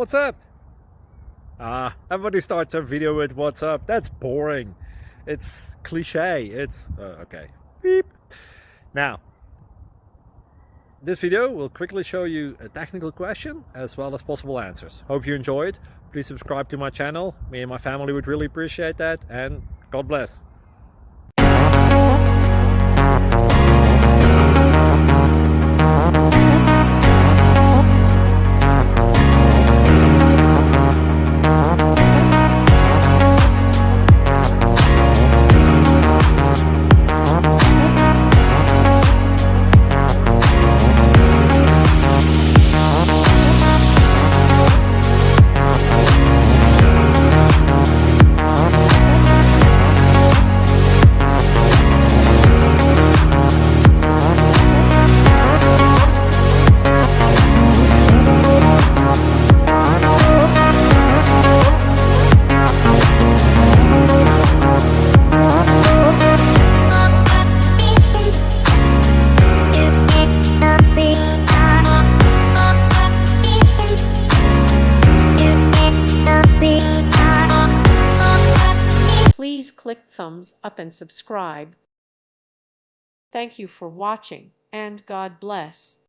What's up? Everybody starts their video with what's up. That's boring. It's cliche. It's okay. Beep. Now, this video will quickly show you a technical question as well as possible answers. Hope you enjoyed. Please subscribe to my channel. Me and my family would really appreciate that, and God bless. Please click thumbs up and subscribe. Thank you for watching, and God bless.